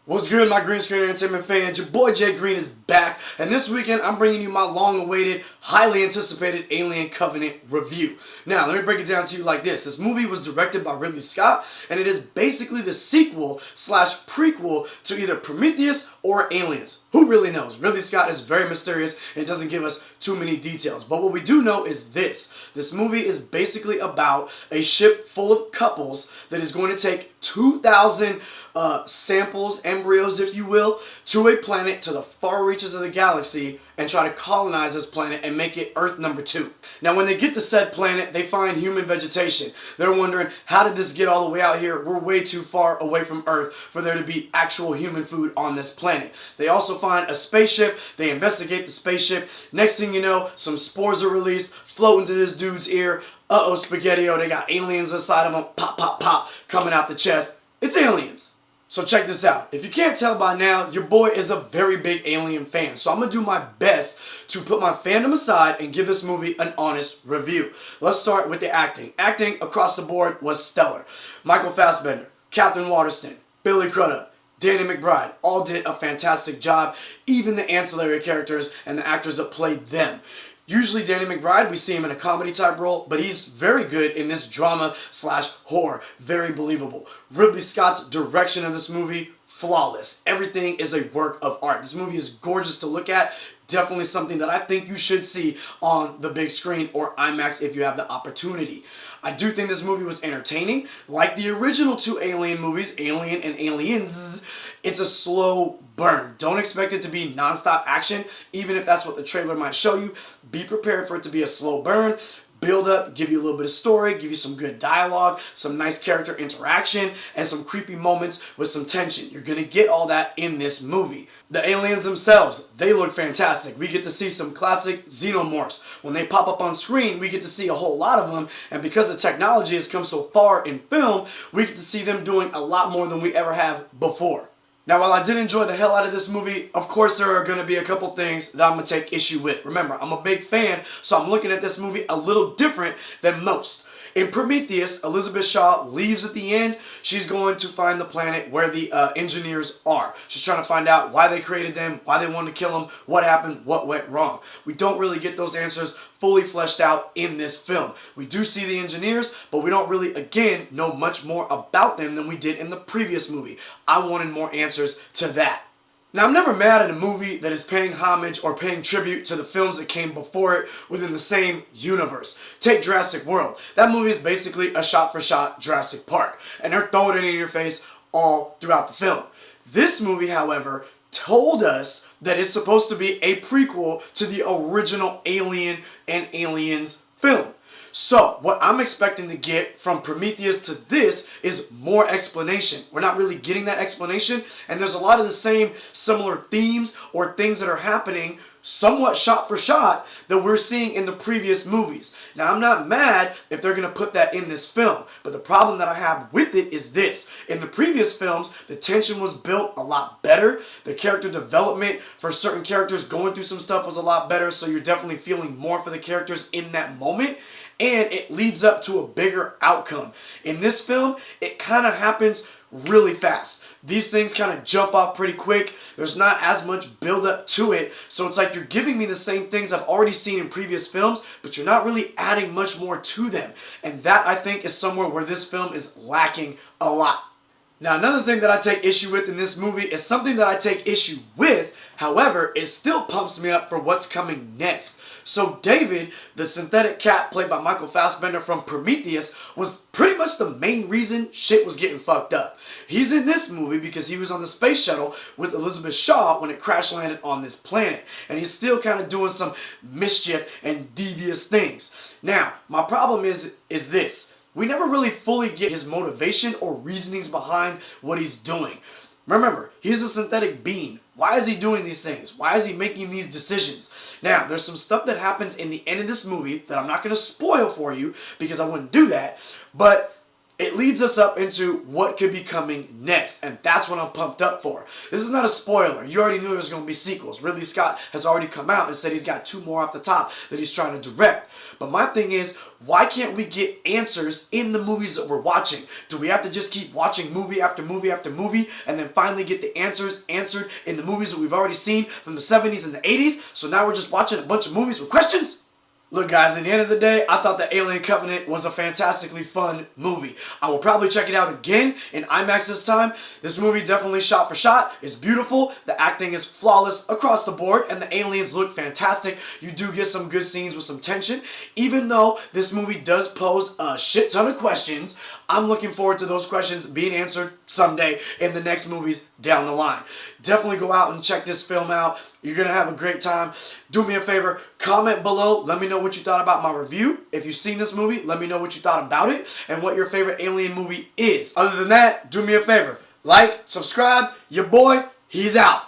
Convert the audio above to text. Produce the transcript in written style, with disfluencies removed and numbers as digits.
What's good, my green screen entertainment fans? Your boy Jay Green is back, and this weekend I'm bringing you my long-awaited, highly anticipated Alien Covenant review. Now, let me break it down to you like this. This movie was directed by Ridley Scott, and it is basically the sequel slash prequel to either Prometheus or Aliens. Who really knows? Ridley Scott is very mysterious and doesn't give us too many details. But what we do know is this. This movie is basically about a ship full of couples that is going to take 2,000 samples, embryos if you will, to a planet to the far reaches of the galaxy and try to colonize this planet and make it Earth number 2. Now when they get to said planet, they find human vegetation. They're wondering, how did this get all the way out here? We're way too far away from Earth for there to be actual human food on this planet. They also find a spaceship. They investigate the spaceship. Next thing you know, some spores are released, float into this dude's ear. Uh-oh, spaghetti-o, they got aliens inside of them. Pop, pop, pop, coming out the chest. It's aliens. So check this out. If you can't tell by now, your boy is a very big Alien fan. So I'm going to do my best to put my fandom aside and give this movie an honest review. Let's start with the acting. Acting across the board was stellar. Michael Fassbender, Catherine Waterston, Billy Crudup, Danny McBride all did a fantastic job. Even the ancillary characters and the actors that played them. Usually Danny McBride, we see him in a comedy type role, but he's very good in this drama slash horror. Very believable. Ridley Scott's direction of this movie, flawless. Everything is a work of art. This movie is gorgeous to look at. Definitely something that I think you should see on the big screen or IMAX if you have the opportunity. I do think this movie was entertaining. Like the original two Alien movies, Alien and Aliens, it's a slow burn. Don't expect it to be non-stop action, even if that's what the trailer might show you. Be prepared for it to be a slow burn. Build up, give you a little bit of story, give you some good dialogue, some nice character interaction, and some creepy moments with some tension. You're going to get all that in this movie. The aliens themselves, they look fantastic. We get to see some classic xenomorphs. When they pop up on screen, we get to see a whole lot of them, and because the technology has come so far in film, we get to see them doing a lot more than we ever have before. Now, while I did enjoy the hell out of this movie, of course there are going to be a couple things that I'm going to take issue with. Remember, I'm a big fan, so I'm looking at this movie a little different than most. In Prometheus, Elizabeth Shaw leaves at the end. She's going to find the planet where the engineers are. She's trying to find out why they created them, why they wanted to kill them, what happened, what went wrong. We don't really get those answers fully fleshed out in this film. We do see the engineers, but we don't really, again, know much more about them than we did in the previous movie. I wanted more answers to that. Now, I'm never mad at a movie that is paying homage or paying tribute to the films that came before it within the same universe. Take Jurassic World. That movie is basically a shot-for-shot Jurassic Park, and they're throwing it in your face all throughout the film. This movie, however, told us that it's supposed to be a prequel to the original Alien and Aliens film. So, what I'm expecting to get from Prometheus to this is more explanation. We're not really getting that explanation, and there's a lot of the same similar themes or things that are happening somewhat shot for shot that we're seeing in the previous movies. Now, I'm not mad if they're going to put that in this film, but the problem that I have with it is this. In the previous films, the tension was built a lot better. The character development for certain characters going through some stuff was a lot better, so you're definitely feeling more for the characters in that moment. And it leads up to a bigger outcome. In this film, it kind of happens really fast. These things kind of jump off pretty quick. There's not as much build up to it. So it's like you're giving me the same things I've already seen in previous films, but you're not really adding much more to them. And that, I think, is somewhere where this film is lacking a lot. Now, another thing that I take issue with in this movie is something that I take issue with, however, it still pumps me up for what's coming next. So David, the synthetic cat played by Michael Fassbender from Prometheus, was pretty much the main reason shit was getting fucked up. He's in this movie because he was on the space shuttle with Elizabeth Shaw when it crash landed on this planet. And he's still kind of doing some mischief and devious things. Now, my problem is this. We never really fully get his motivation or reasonings behind what he's doing. Remember, he's a synthetic being. Why is he doing these things? Why is he making these decisions? Now, there's some stuff that happens in the end of this movie that I'm not going to spoil for you because I wouldn't do that. But it leads us up into what could be coming next, and that's what I'm pumped up for. This is not a spoiler. You already knew there was going to be sequels. Ridley Scott has already come out and said he's got 2 more off the top that he's trying to direct. But my thing is, why can't we get answers in the movies that we're watching? Do we have to just keep watching movie after movie after movie and then finally get the answers answered in the movies that we've already seen from the 70s and the 80s? So now we're just watching a bunch of movies with questions? Look guys, at the end of the day, I thought the Alien Covenant was a fantastically fun movie. I will probably check it out again in IMAX this time. This movie definitely shot for shot. It's beautiful. The acting is flawless across the board and the aliens look fantastic. You do get some good scenes with some tension. Even though this movie does pose a shit ton of questions, I'm looking forward to those questions being answered someday in the next movies down the line. Definitely go out and check this film out. You're going to have a great time. Do me a favor, comment below. Let me know what you thought about my review. If you've seen this movie, let me know what you thought about it and what your favorite alien movie is. Other than that, do me a favor. Like, subscribe. Your boy, he's out.